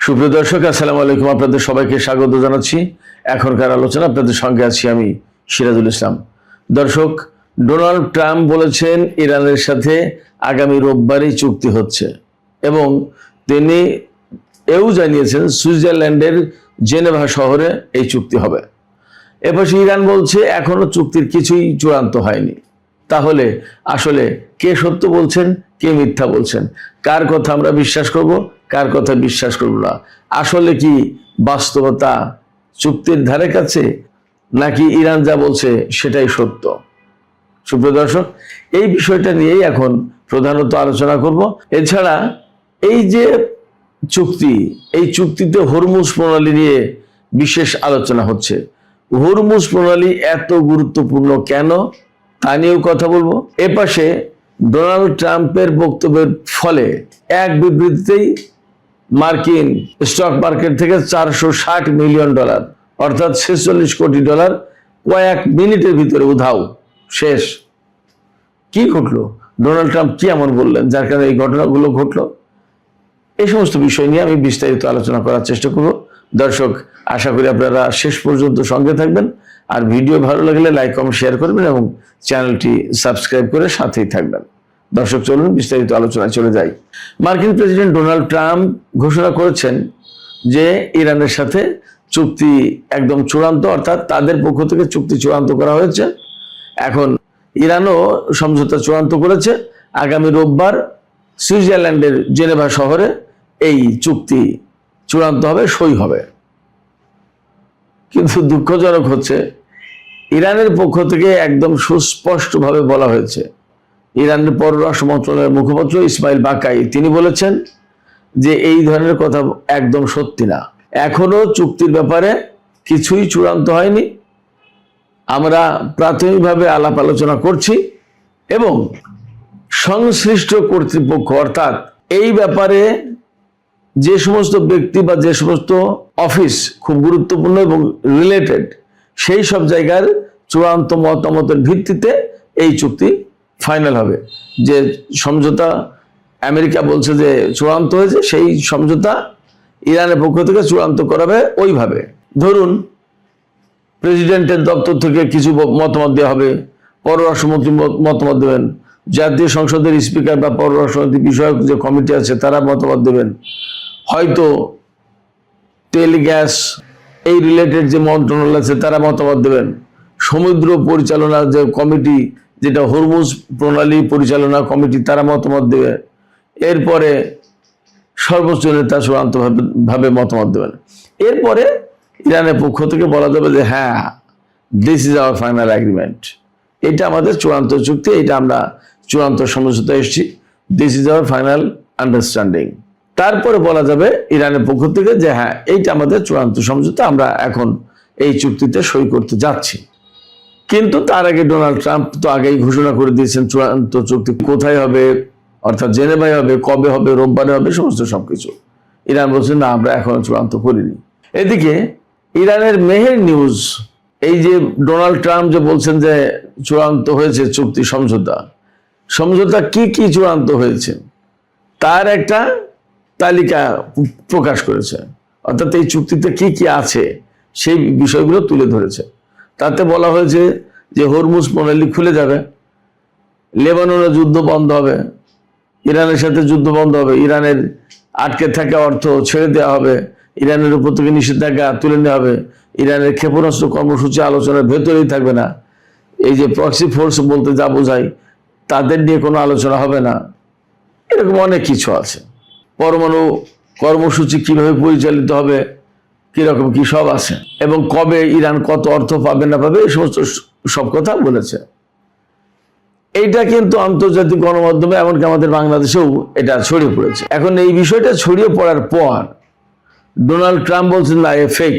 সুপ্রিয় দর্শক, আসসালামু আলাইকুম। আপনাদের সবাইকে স্বাগত জানাচ্ছি। এখনকার আলোচনা আপনাদের সঙ্গে আছি আমি সিরাজুল ইসলাম। দর্শক, ডোনাল্ড ট্রাম্প বলেছেন ইরানের সাথে আগামী রোববারই চুক্তি হচ্ছে এবং তিনি এও জানিয়েছেন সুইজারল্যান্ডের জেনেভা শহরে এই চুক্তি হবে। এপাশে ইরান বলছে এখনো চুক্তির কিছুই চূড়ান্ত হয়নি। তাহলে আসলে কে সত্য বলছেন, কে মিথ্যা বলছেন, কার কথা আমরা বিশ্বাস করব, কার কথা বিশ্বাস করব না? আসলে কি বাস্তবতা চুক্তির ধারে কাছে, নাকি ইরান যা বলছে সেটাই সত্য? সুপ্রিয় দর্শক, এই বিষয়টা নিয়েই এখন প্রধানত আলোচনা করব। এছাড়া এই যে চুক্তি, এই চুক্তিতে হরমুজ প্রণালী নিয়ে বিশেষ আলোচনা হচ্ছে। হরমুজ প্রণালী এত গুরুত্বপূর্ণ কেন, তা নিয়েও কথা বলবো। এপাশে ডোনাল্ড ট্রাম্পের বক্তব্যের ফলে এক বিবৃতিতেই মার্কিন স্টক মার্কেট থেকে $460 মিলিয়ন অর্থাৎ $46 কোটি কয়েক মিনিটের ভিতরে উধাও, শেষ। কি ঘটলো? ডোনাল্ড ট্রাম্প কি এমন বললেন যার কারণে এই ঘটনাগুলো ঘটলো? এই সমস্ত বিষয় নিয়ে আমি বিস্তারিত আলোচনা করার চেষ্টা করব। দর্শক, আশা করি আপনারা শেষ পর্যন্ত সঙ্গে থাকবেন, আর ভিডিও ভালো লাগলে লাইক কমেন্ট শেয়ার করবেন এবং চ্যানেলটি সাবস্ক্রাইব করে সাথেই থাকবেন। দর্শক, চলুন বিস্তারিত আলোচনায় চলে যাই। মার্কিন প্রেসিডেন্ট ডোনাল্ড ট্রাম্প ঘোষণা করেছেন যে ইরানের সাথে চুক্তি একদম চূড়ান্ত, অর্থাৎ তাদের পক্ষ থেকে চুক্তি চূড়ান্ত করা হয়েছে। এখন ইরানও সমঝোতা চূড়ান্ত করেছে। আগামী রোববার সুইজারল্যান্ডের জেনেভা শহরে এই চুক্তি চূড়ান্ত হবে, সই হবে। কিন্তু দুঃখজনক হচ্ছে, ইরানের পক্ষ থেকে একদম সুস্পষ্টভাবে বলা হয়েছে। ইরানের পররাষ্ট্র মন্ত্রণালয়ের মুখপাত্র ইসমাইল বাকাই তিনি বলেছেন যে এই ধরনের কথা একদম সত্যি না। এখনো চুক্তির ব্যাপারে কিছুই চূড়ান্ত হয়নি। আমরা প্রাথমিকভাবে আলাপ আলোচনা করছি এবং সংশ্লিষ্ট কর্তৃপক্ষ, অর্থাৎ এই ব্যাপারে যে সমস্ত ব্যক্তি বা যে সমস্ত অফিস খুব গুরুত্বপূর্ণ এবং রিলেটেড, সেই সব জায়গার চূড়ান্ত মতামতের ভিত্তিতে এই চুক্তি ফাইনাল হবে। যে সমঝোতা আমেরিকা বলছে যে চূড়ান্ত হয়েছে, সেই সমঝোতা ইরানের পক্ষ থেকে চূড়ান্ত করাবে ওইভাবে। ধরুন, প্রেসিডেন্টের দপ্তর থেকে কিছু মতামত দেওয়া হবে, পররাষ্ট্রমন্ত্রী মতামত দেবেন, জাতীয় সংসদের স্পিকার বা পররাষ্ট্রনীতি বিষয়ক যে কমিটি আছে তারা মতামত দেবেন, হয়তো তেল গ্যাস এই রিলেটেড যে মন্ত্রণালয় আছে তারা মতামত দেবেন, সমুদ্র পরিচালনা যে কমিটি, যেটা হরমুজ প্রণালী পরিচালনা কমিটি, তারা মতামত দেবে। এরপরে সর্বোচ্চ নেতা চূড়ান্তভাবে মতামত দেবেন। এরপরে ইরানের পক্ষ থেকে বলা যাবে যে হ্যাঁ, this is our final agreement, এটা আমাদের চূড়ান্ত চুক্তি, এটা আমরা চূড়ান্ত সমঝোতা এসেছি, this is our final understanding. তারপরে বলা যাবে ইরানের পক্ষ থেকে যে হ্যাঁ, এইটা আমাদের চূড়ান্ত সমঝোতা, আমরা এখন এই চুক্তিতে সই করতে যাচ্ছি। কিন্তু তার আগে ডোনাল্ড ট্রাম্প তো আগেই ঘোষণা করে দিয়েছেন চূড়ান্ত চুক্তি কোথায় হবে, অর্থাৎ জেনেভায় হবে, কবে হবে, রোববারে হবে, সমস্ত সবকিছু। ইরান বলছে না, আমরা এখনো চূড়ান্ত করিনি। এদিকে ইরানের মেহের নিউজ, এই যে ডোনাল্ড ট্রাম্প যে বলছেন যে চূড়ান্ত হয়েছে চুক্তি সমঝোতা কি কি চূড়ান্ত হয়েছে তার একটা তালিকা প্রকাশ করেছে। অর্থাৎ এই চুক্তিতে কি কি আছে সেই বিষয়গুলো তুলে ধরেছে। তাতে বলা হয়েছে যে হরমুজ প্রণালী খুলে যাবে, লেবাননে যুদ্ধ বন্ধ হবে, ইরানের সাথে যুদ্ধ বন্ধ হবে, ইরানের আটকে থাকা অর্থ ছেড়ে দেওয়া হবে, ইরানের উপর থেকে নিষেধাজ্ঞা তুলে নেওয়া হবে, ইরানের ক্ষেপণাস্ত্র কর্মসূচি আলোচনার ভেতরেই থাকবে না, এই যে প্রক্সি ফোর্স বলতে যা বোঝায় তাদের নিয়ে কোনো আলোচনা হবে না, এরকম অনেক কিছু আছে। পরমাণু কর্মসূচি কিভাবে পরিচালিত হবে, কিরকম কি সব আছে, এবং কবে ইরান কত অর্থ পাবে না পাবে, এই সমস্ত সব কথা বলেছে। এইটা কিন্তু আন্তর্জাতিক গণমাধ্যমে, এমনকি আমাদের বাংলাদেশেও এটা ছড়িয়ে পড়েছে। এখন এই বিষয়টা ছড়িয়ে পড়ার পর ডোনাল্ড ট্রাম্প বলছেন না, এ ফেক,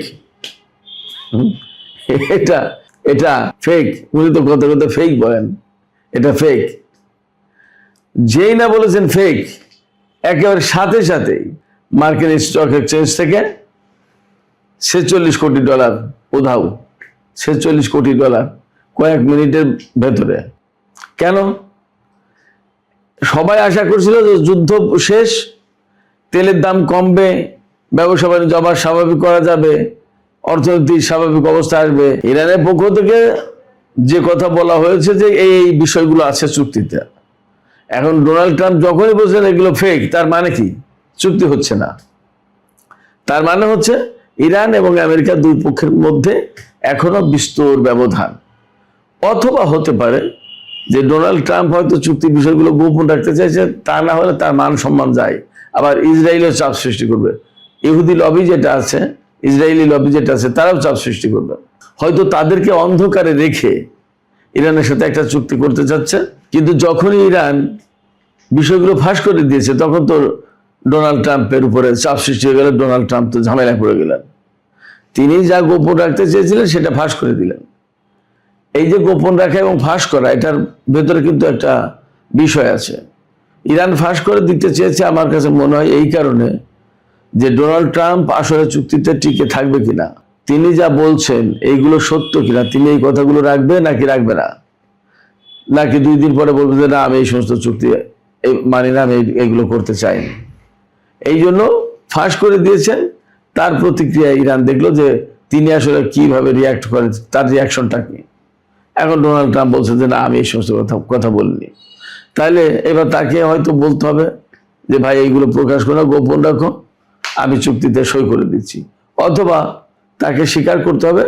এটা ফেক। উনি তো কথা কথা ফেক বলেন, এটা ফেক। যেই না বলেছেন ফেক, একেবারে সাথে সাথে মার্কিন স্টক এক্সচেঞ্জ থেকে $46 কোটি উধাও, $46 কোটি কয়েক মিনিটের ভেতরে। কেন? সবাই আশা করছিল যে যুদ্ধ শেষ, তেলের দাম কমবে, ব্যবসা বাণিজ্য আবার স্বাভাবিক করা যাবে, অর্থনৈতিক স্বাভাবিক অবস্থা আসবে। ইরানের পক্ষ থেকে যে কথা বলা হয়েছে যে এই বিষয়গুলো আছে চুক্তিতে। এখন ডোনাল্ড ট্রাম্প যখনই বলছেন এগুলো ফেক, তার মানে কি? চুক্তি হচ্ছে না। তার মানে হচ্ছে ইরান এবং আমেরিকা দুই পক্ষের মধ্যে এখনো বিস্তর ব্যবধান। অথবা হতে পারে যে ডোনাল্ড ট্রাম্প হয়তো চুক্তি বিষয়গুলো গোপন রাখতে চাইছে, তা না হলে তার মান সম্মান যায়। আবার ইসরায়েলও চাপ সৃষ্টি করবে, ইহুদি লবি যেটা আছে, ইসরায়েলি লবি যেটা আছে, তারাও চাপ সৃষ্টি করবে। হয়তো তাদেরকে অন্ধকারে রেখে ইরানের সাথে একটা চুক্তি করতে চাচ্ছে। কিন্তু যখনই ইরান বিষয়গুলো ফাঁস করে দিয়েছে, তখন তো ডোনাল্ড ট্রাম্পের উপরে চাপ সৃষ্টি হয়ে গেল। ডোনাল্ড ট্রাম্প তো ঝামেলায় পড়ে গেলেন। তিনি যা গোপন রাখতে চেয়েছিলেন সেটা ফাঁস করে দিলেন। এই যে গোপন রাখা এবং ফাঁস করা, এটার ভেতরে কিন্তু একটা বিষয় আছে। ইরান ফাঁস করে দিতে চেয়েছে আমার কাছে মনে হয় এই কারণে যে ডোনাল্ড ট্রাম্প আসলে চুক্তিতে টিকে থাকবে কিনা, তিনি যা বলছেন এইগুলো সত্য কিনা, তিনি এই কথাগুলো রাখবে নাকি রাখবে না, নাকি 2 দিন পরে বলবে যে না আমি এই সমস্ত চুক্তি মানি না, আমি এইগুলো করতে চাই না। এই জন্য ফাঁস করে দিয়েছেন। তার প্রতিক্রিয়া ইরান দেখলো যে তিনি আসলে কিভাবে রিয়াক্ট করেন, তার রিয়াকশনটা কি। এখন ডোনাল্ড ট্রাম্প বলছে যে না আমি এই সমস্ত কথা বলিনি। তাহলে এবার তাকে হয়তো বলতে হবে যে ভাই এইগুলো প্রকাশ করো, গোপন রাখো, আমি চুক্তিতে সই করে দিচ্ছি। অথবা তাকে স্বীকার করতে হবে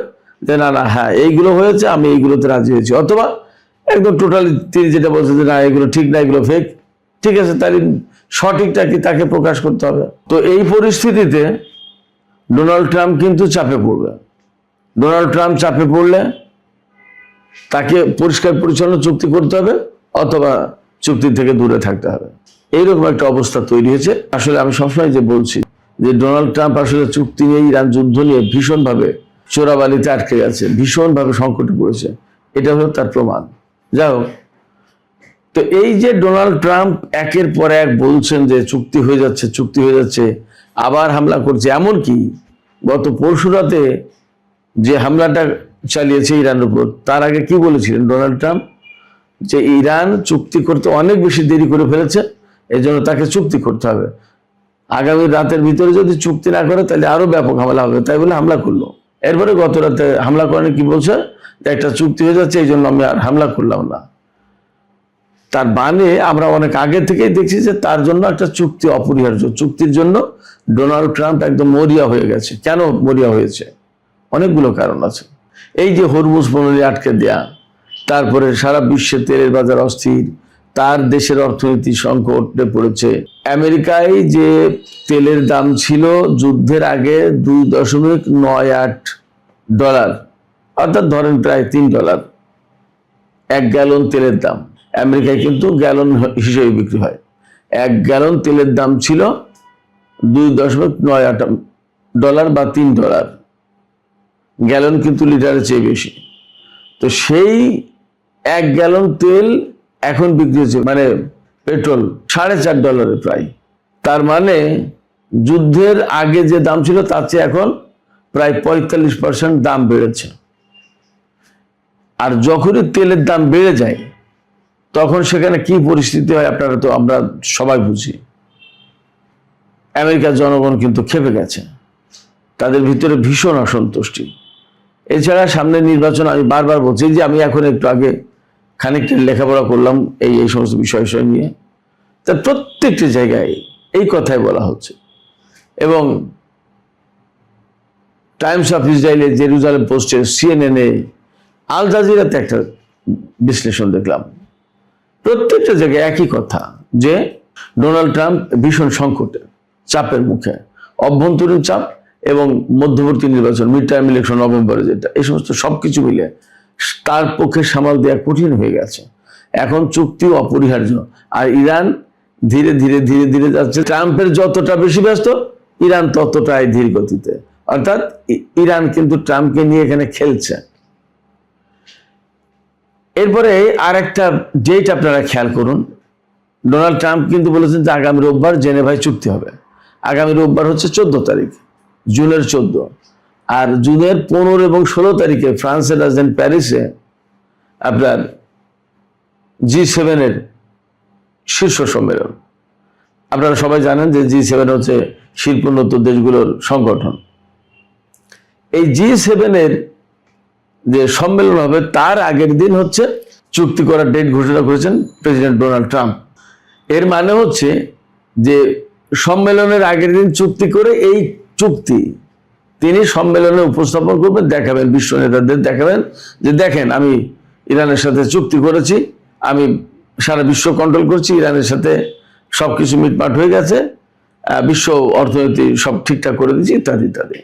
যে না না হ্যাঁ এইগুলো হয়েছে, আমি এইগুলোতে রাজি হয়েছি। অথবা একদম টোটালি তিনি যেটা বলছে যে না এগুলো ঠিক না, এগুলো ফেক, ঠিক আছে, তাহলে সঠিকটা কি তাকে প্রকাশ করতে হবে। তো এই পরিস্থিতিতে ডোনাল্ড ট্রাম্প কিন্তু চাপে পড়বে। ডোনাল্ড ট্রাম্প চাপে পড়লে তাকে পরিষ্কার পরিচ্ছন্ন চুক্তি করতে হবে, অথবা চুক্তি থেকে দূরে থাকতে হবে। এইরকম একটা অবস্থা তৈরি হয়েছে। আসলে আমি সবসময় যে বলছি যে ডোনাল্ড ট্রাম্প আসলে চুক্তি নিয়ে, ইরান যুদ্ধ নিয়ে ভীষণভাবে চোরাবালিতে আটকে গেছে, ভীষণভাবে সংকটে পড়েছে। এটা হলো তার প্রমাণ। যাই হোক, তো এই যে ডোনাল্ড ট্রাম্প একের পর এক বলছেন যে চুক্তি হয়ে যাচ্ছে, চুক্তি হয়ে যাচ্ছে, আবার হামলা করছে। এমনকি গত পরশুরাতে যে হামলাটা চালিয়েছে ইরানের উপর, তার আগে কি বলেছিলেন ডোনাল্ড ট্রাম্প? যে ইরান চুক্তি করতে অনেক বেশি দেরি করে ফেলেছে, এই জন্য তাকে চুক্তি করতে হবে। আগামী রাতের ভিতরে যদি চুক্তি না করে তাহলে আরো ব্যাপক হামলা হবে, তাই বলে হামলা করলো। এরপরে গত রাতে হামলা করেন, কি বলছে যে একটা চুক্তি হয়ে যাচ্ছে, এই জন্য আমি আর হামলা করলাম না। তার মানে আমরা অনেক আগে থেকেই দেখছি যে তার জন্য একটা চুক্তি অপরিহার্য। চুক্তির জন্য ডোনাল্ড ট্রাম্প একদম মরিয়া হয়ে গেছে। কেন মরিয়া হয়েছে? অনেকগুলো কারণ আছে। এই যে হরমুজ প্রণালী আটকে দেয়া, তারপরে সারা বিশ্বে তেলের বাজার অস্থির, তার দেশের অর্থনীতি সংকটে পড়েছে। আমেরিকায় যে তেলের দাম ছিল যুদ্ধের আগে $2.98, অর্থাৎ ধরেন প্রায় $3 1 গ্যালন তেলের দাম। আমেরিকায় কিন্তু গ্যালন হিসেবে বিক্রি হয়। 1 গ্যালন তেলের দাম ছিল $2.98 বা $3। গ্যালন কিন্তু লিটারের চেয়ে বেশি। তো সেই 1 গ্যালন তেল এখন বিক্রি হচ্ছে, মানে পেট্রোল, $4.5 প্রায়। তার মানে যুদ্ধের আগে যে দাম ছিল তার চেয়ে এখন প্রায় 45% দাম বেড়েছে। আর যখনই তেলের দাম বেড়ে যায় তখন সেখানে কি পরিস্থিতি হয় আপনারা তো আমরা সবাই বুঝি। আমেরিকার জনগণ কিন্তু ক্ষেপে গেছে, তাদের ভিতরে ভীষণ অসন্তুষ্টি। এছাড়া সামনে নির্বাচন, আমি বারবার বলছি যে আমি এখন একটু আগে খানিকটা লেখাপড়া করলাম এই সমস্ত বিষয় নিয়ে, তা প্রত্যেকটি জায়গায় এই কথাই বলা হচ্ছে। এবং টাইমস অফ ইসরায়েলে, জেরুজালেম পোস্টে, সিএনএনে, আল জাজিরাতে একটা বিশ্লেষণ দেখলাম। প্রত্যেকটা জায়গায় একই কথা যে ডোনাল্ড ট্রাম্প ভীষণ সংকটে, চাপের মুখে, অভ্যন্তরীণ চাপ এবং মধ্যবর্তী নির্বাচন, মিড টার্ম ইলেকশন নভেম্বরে যেটা, এই সমস্ত সবকিছু মিলে তার পক্ষে সামাল দেওয়া কঠিন হয়ে গেছে। এখন চুক্তি অপরিহার্য। আর ইরান ধীরে ধীরে ধীরে ধীরে যাচ্ছে। ট্রাম্পের যতটা বেশি ব্যস্ত, ইরান ততটাই ধীর গতিতে। অর্থাৎ ইরান কিন্তু ট্রাম্পকে নিয়ে এখানে খেলছে। এরপরে আর একটা ডেট আপনারা খেয়াল করুন। ডোনাল্ড ট্রাম্প কিন্তু বলেছেন যে আগামী রোববার জেনেভায় চুক্তি হবে। আগামী রোববার হচ্ছে 14 তারিখ, জুনের 14। আর জুনের 15 এবং 16 তারিখে ফ্রান্সের রাজধানী প্যারিসে আপনার G7 শীর্ষ সম্মেলন। আপনারা সবাই জানেন যে G7 হচ্ছে শিল্পোন্নত দেশগুলোর সংগঠন। এই G7 যে সম্মেলন হবে তার আগের দিন হচ্ছে চুক্তি করার ডেট ঘোষণা করেছেন প্রেসিডেন্ট ডোনাল্ড ট্রাম্প। এর মানে হচ্ছে যে সম্মেলনের আগের দিন চুক্তি করে এই চুক্তি তিনি সম্মেলনে উপস্থাপন করবেন, দেখাবেন, বিশ্ব নেতাদের দেখাবেন যে দেখেন আমি ইরানের সাথে চুক্তি করেছি, আমি সারা বিশ্ব কন্ট্রোল করছি, ইরানের সাথে সবকিছু মিটমাট হয়ে গেছে, বিশ্ব অর্থনীতি সব ঠিকঠাক করে দিচ্ছি, ইত্যাদি ইত্যাদি।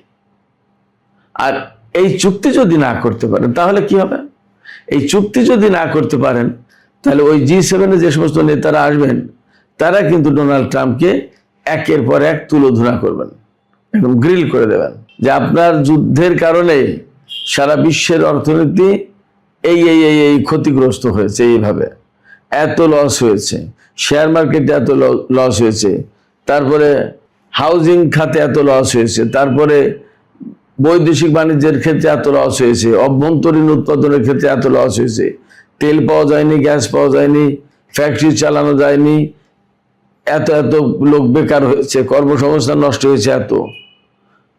আর এই চুক্তি যদি না করতে পারেন তাহলে কি হবে? এই চুক্তি যদি না করতে পারেন তাহলে ওই G7 যে সমস্ত নেতারা আসবেন তারা কিন্তু ডোনাল্ড ট্রাম্পকে একের পর এক তুলোধনা করবেন, একদম গ্রিল করে দেবেন যে আপনার যুদ্ধের কারণে সারা বিশ্বের অর্থনীতি এই এই এই এই ক্ষতিগ্রস্ত হয়েছে, এইভাবে এত লস হয়েছে, শেয়ার মার্কেটে এত লস হয়েছে, তারপরে হাউজিং খাতে এত লস হয়েছে, তারপরে বৈদেশিক বাণিজ্যের ক্ষেত্রে এত লস হয়েছে, অভ্যন্তরীণ উৎপাদনের ক্ষেত্রে এত লস হয়েছে, তেল পাওয়া যায়নি, গ্যাস পাওয়া যায়নি, ফ্যাক্টরি চালানো যায়নি, এত এত লোক বেকার হয়েছে, কর্মসংস্থান নষ্ট হয়েছে এত,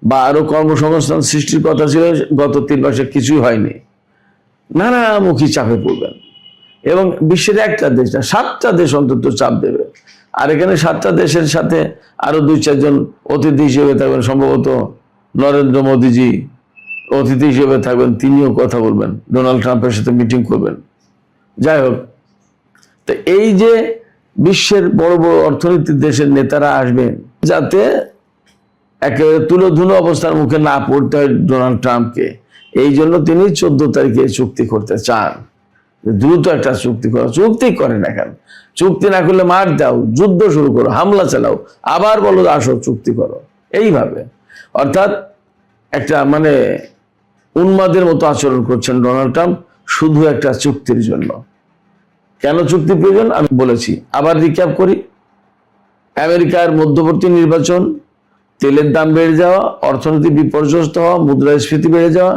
বা আরো কর্মসংস্থান সৃষ্টির কথা ছিল গত 3 মাসে কিছুই হয়নি। নানামুখী চাপে পড়বেন এবং বিশ্বের একটা দেশ না 7টা দেশ অন্তত চাপ দেবে। আর এখানে 7টা দেশের সাথে আরো 2-4 জন অতিথি হিসেবে থাকবেন, সম্ভবত নরেন্দ্র মোদীজি অতিথি হিসেবে থাকবেন, তিনিও কথা বলবেন, ডোনাল্ড ট্রাম্পের সাথে মিটিং করবেন। যাই হোক, তো এই যে বিশ্বের বড় বড় অর্থনীতির দেশের নেতারা আসবেন যাতে একেবারে তুলোধুনো অবস্থার মুখে না পড়তে হয় ডোনাল্ড ট্রাম্পকে, এই জন্য তিনি 14 তারিখে চুক্তি করতে চান, দ্রুত একটা চুক্তি করো। চুক্তি করে না কেন? চুক্তি না করলে মার দাও, যুদ্ধ শুরু করো, হামলা চালাও, আবার বলো আসো চুক্তি করো, এইভাবে। অর্থাৎ একটা মানে উন্মাদের মতো আচরণ করছেন ডোনাল্ড ট্রাম্প শুধু একটা চুক্তির জন্য। কেন চুক্তি প্রয়োজন আমি বলেছি, আবার রিক্যাপ করি। আমেরিকার মধ্যবর্তী নির্বাচন, তেলের দাম বেড়ে যাওয়া, অর্থনীতি বিপর্যস্ত হওয়া, মুদ্রাস্ফীতি বেড়ে যাওয়া,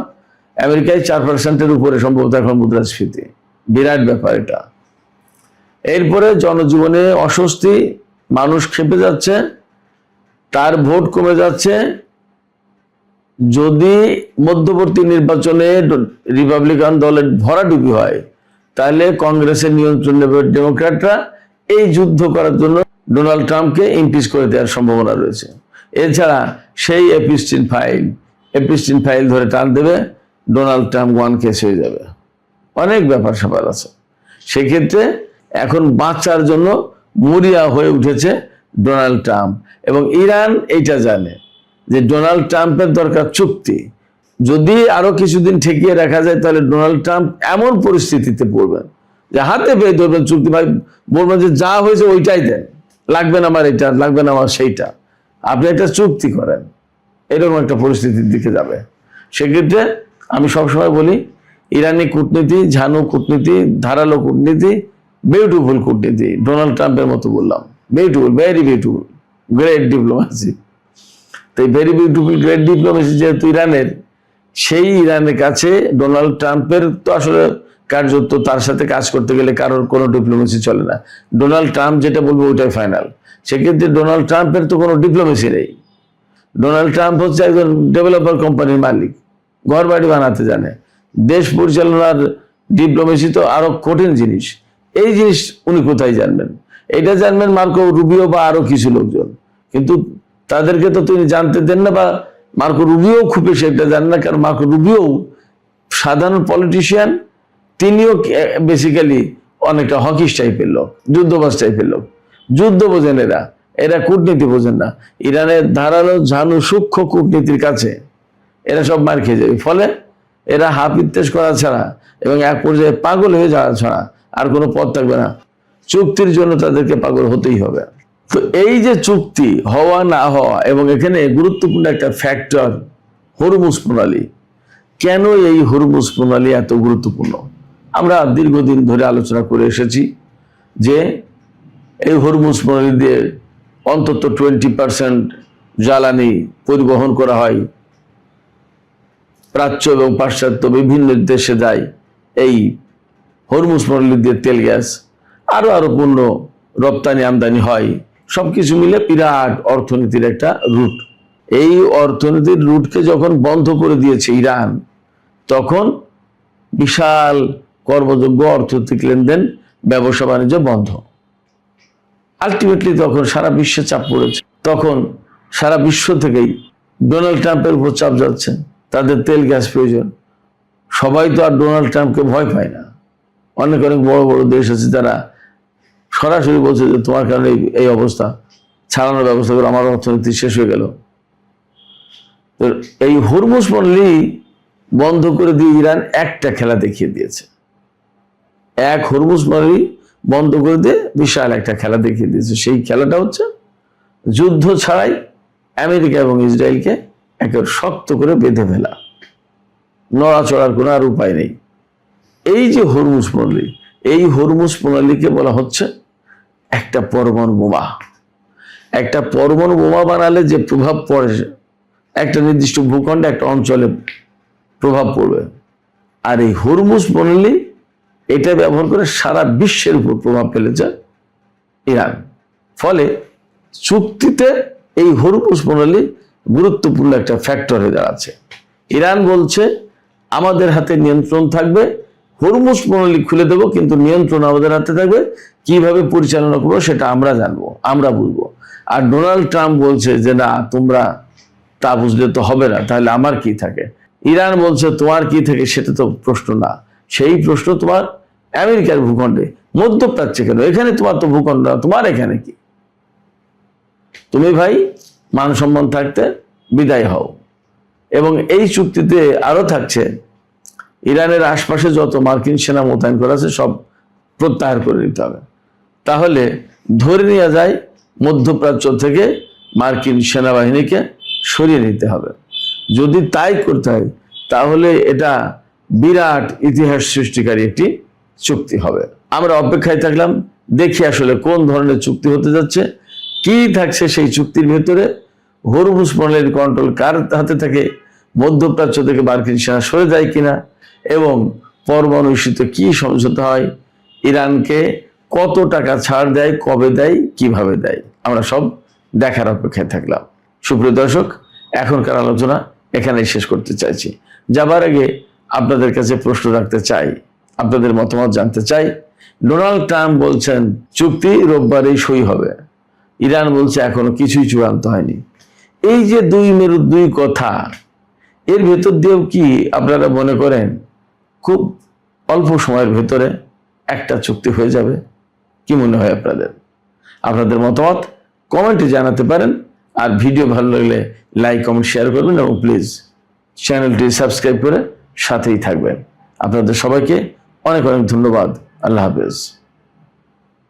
আমেরিকায় 4% উপরে সম্ভবত এখন মুদ্রাস্ফীতি, বিরাট ব্যাপার এটা। এরপরে জনজীবনে অস্বস্তি, মানুষ খেপে যাচ্ছে, তার ভোট কমে যাচ্ছে। যদি মধ্যবর্তী নির্বাচনে রিপাবলিকান দলের ভরাডুবি হয় তাহলে কংগ্রেসের নিয়ন্ত্রণ নেবে ডেমোক্র্যাটরা। এই যুদ্ধ করার জন্য ডোনাল্ড ট্রাম্পকে ইমপিচ করে দেওয়ার সম্ভাবনা রয়েছে। এছাড়া সেই এপিস্টিন ফাইল ধরে টান দেবে, ডোনাল্ড ট্রাম্প 1 কেস হয়ে যাবে। অনেক ব্যাপার স্যাপার আছে। সেক্ষেত্রে এখন বাঁচার জন্য মরিয়া হয়ে উঠেছে ডোনাল্ড ট্রাম্প, এবং ইরান এইটা জানে যে ডোনাল্ড ট্রাম্পের দরকার চুক্তি। যদি আরো কিছুদিন ঠেকিয়ে রাখা যায় তাহলে ডোনাল্ড ট্রাম্প এমন পরিস্থিতিতে পড়বেন যে হাতে পেয়ে ধরবেন চুক্তি, ভাই বলবেন যে যা হয়েছে ওইটাই দেন, লাগবে না আমার এটা, লাগবে না আমার সেইটা, আপনি একটা চুক্তি করেন, এরকম একটা পরিস্থিতির দিকে যাবে। সেক্ষেত্রে আমি সবসময় বলি ইরানি কূটনীতি, ঝানু কূটনীতি, ধারালো কূটনীতি, বিউটিফুল কূটনীতি, ডোনাল্ড ট্রাম্পের মতো বললাম, beautiful, very beautiful, great diplomacy. তো এই ভেরি বিউটিফুল গ্রেট ডিপ্লোমেসি যেহেতু ইরানের, সেই ইরানের কাছে ডোনাল্ড ট্রাম্পের তো আসলে কার্যত তার সাথে কাজ করতে গেলে কারোর কোনো ডিপ্লোমেসি চলে না। ডোনাল্ড ট্রাম্প যেটা বলবে ওইটাই ফাইনাল। সেক্ষেত্রে ডোনাল্ড ট্রাম্পের তো কোনো ডিপ্লোমেসি নেই। ডোনাল্ড ট্রাম্প হচ্ছে একজন ডেভেলপার কোম্পানির মালিক, ঘর বাড়ি বানাতে জানে। দেশ পরিচালনার ডিপ্লোমেসি তো আরো কঠিন জিনিস। এই জিনিস উনি কোথায় জানবেন? এটা জানবেন মার্কো রুবিও বা আরো কিছু লোকজন, কিন্তু তাদেরকে তো তিনি জানতে দেন না, বা মার্কো রুবিও খুব বেশি একটা জানেন না। কারণ মার্কো রুবিও সাধারণ পলিটিশিয়ান, তিনিও বেসিক্যালি অনেকটা হকিস টাইপের লোক, যুদ্ধবাজ টাইপের লোক। যুদ্ধ বোঝেন এরা কূটনীতি বোঝেন না। ইরানের ধারালো ঝানু সূক্ষ্ম কূটনীতির কাছে এরা সব মার খেয়ে যাবে। ফলে এরা হাপিত্তেশ করা ছাড়া এবং এক পর্যায়ে পাগল হয়ে যাওয়া ছাড়া আর কোনো পথ থাকবে না। চুক্তির জন্য তাদেরকে পাগল হতেই হবে। তো এই যে চুক্তি হওয়া না হওয়া, এবং এখানে গুরুত্বপূর্ণ একটা ফ্যাক্টর হরমুজ প্রণালী। কেন এই হরমুজ প্রণালী এত গুরুত্বপূর্ণ? আমরা দীর্ঘদিন ধরে আলোচনা করে এসেছি যে এই হরমুজ প্রণালী দিয়ে অন্তত 20% জ্বালানি পরিবহন করা হয়, প্রাচ্য এবং পাশ্চাত্য বিভিন্ন দেশে যায় এই হরমুজ প্রণালী দিয়ে তেল, গ্যাস, আরো পণ্য রপ্তানি আমদানি হয় সবকিছু মিলে বিরাট অর্থনীতির একটা রুট। এই অর্থনীতির রুটকে যখন বন্ধ করে দিয়েছে ইরান, তখন বিশাল কর্মযোগ্য অর্থনৈতিক লেনদেন, ব্যবসা বাণিজ্য বন্ধ। আলটিমেটলি তখন সারা বিশ্বে চাপ পড়েছে। তখন সারা বিশ্ব থেকেই ডোনাল্ড ট্রাম্পের উপর চাপ যাচ্ছে, তাদের তেল গ্যাস প্রয়োজন। সবাই তো আর ডোনাল্ড ট্রাম্পকে ভয় পায় না। অনেক অনেক বড় বড় দেশ আছে যারা সরাসরি বলছে যে তোমার কারণে এই অবস্থা, ছাড়ানোর ব্যবস্থা করে, আমার অর্থনীতি শেষ হয়ে গেল। তো এই হরমুজ পল্লী বন্ধ করে দিয়ে ইরান একটা খেলা দেখিয়ে দিয়েছে। এক হরমুজ পল্লী বন্ধ করে দিয়ে বিশাল একটা খেলা দেখিয়ে দিয়েছে। সেই খেলাটা হচ্ছে যুদ্ধ ছাড়াই আমেরিকা এবং ইসরায়েলকে একেবারে শক্ত করে বেঁধে ফেলা, নড়াচড়ার কোনো আর উপায় নেই। এই যে হরমুজ প্রণালী, এই হরমুজ প্রণালীকে বলা হচ্ছে একটা পরমাণু বোমা। একটা পরমাণু বোমা বানালে যে প্রভাব পড়ে একটা নির্দিষ্ট ভূখণ্ডে, একটা অঞ্চলে প্রভাব পড়বে, আর এই হরমুজ প্রণালী এটা ব্যবহার করে সারা বিশ্বের উপর প্রভাব ফেলেছে ইরান। ফলে চুক্তিতে এই হরমুজ প্রণালী গুরুত্বপূর্ণ একটা ফ্যাক্টর হয়ে দাঁড়াচ্ছে। ইরান বলছে আমাদের হাতে নিয়ন্ত্রণ থাকবে, হরমুজ প্রণালী খুলে দেবো, কিন্তু নিয়ন্ত্রণ আমাদের হাতে থাকবে, কিভাবে পরিচালনা করবো সেটা আমরা জানবো, আমরা বুঝবো। আর ডোনাল্ড ট্রাম্প বলছে যে না, তোমরা তা বুঝলে তো হবে না, তাহলে আমার কি থাকে। ইরান বলছে তোমার কি থাকে সেটা তো প্রশ্ন না, সেই প্রশ্ন তোমার আমেরিকার ভূখণ্ডে, মধ্যপ্রাচ্যে কেন, এখানে তোমার তো ভূখণ্ড না, তোমার এখানে কি। তুমি ভাই মান সম্মান থাকতে বিদায় হও। এবং এই চুক্তিতে আরো থাকছে ইরানের আশপাশে যত মার্কিন সেনা মোতায়েন করা আছে সব প্রত্যাহার করে নিতে হবে। তাহলে ধরে নেওয়া যায় মধ্যপ্রাচ্য থেকে মার্কিন সেনাবাহিনীকে সরিয়ে নিতে হবে। যদি তাই করতে হয় তাহলে এটা বিরাট ইতিহাস সৃষ্টিকারী একটি চুক্তি হবে। আমরা অপেক্ষায় থাকলাম, দেখি আসলে কোন ধরনের চুক্তি হতে যাচ্ছে, কি থাকছে সেই চুক্তির ভেতরে, হরমুজ প্রণালীর কন্ট্রোল কার হাতে থাকে, মধ্যপ্রাচ্য থেকে মার্কিন সেনা সরে যায় কিনা, এবং পরমাণু ইস্যুতে কি সমঝোতা হয়, ইরানকে কত টাকা ছাড় দেয়, কবে দেয়, কিভাবে দেয়, আমরা সব দেখার অপেক্ষায় থাকলাম। সুপ্রিয় দর্শক, এখনকার আলোচনা এখানেই শেষ করতে চাইছি। যাবার আগে আপনাদের কাছে প্রশ্ন রাখতে চাই, আপনাদের মতামত জানতে চাই। ডোনাল্ড ট্রাম্প বলছেন চুক্তি রোববারেই সই হবে, ইরান বলছে এখনো কিছুই চূড়ান্ত হয়নি। এই যে দুই মেরুর দুই কথা, এর ভেতর দিয়েও কি আপনারা মনে করেন খুব অল্প সময়ের ভেতরে একটা চুক্তি হয়ে যাবে? কি মনে হয় আপনাদের? আপনাদের মতামত কমেন্টে জানাতে পারেন। আর ভিডিও ভালো লাগলে লাইক, কমেন্ট, শেয়ার করবেন, এবং প্লিজ চ্যানেলটি সাবস্ক্রাইব করে সাথেই থাকবেন। আপনাদের সবাইকে অনেক অনেক ধন্যবাদ। আল্লাহ হাফেজ।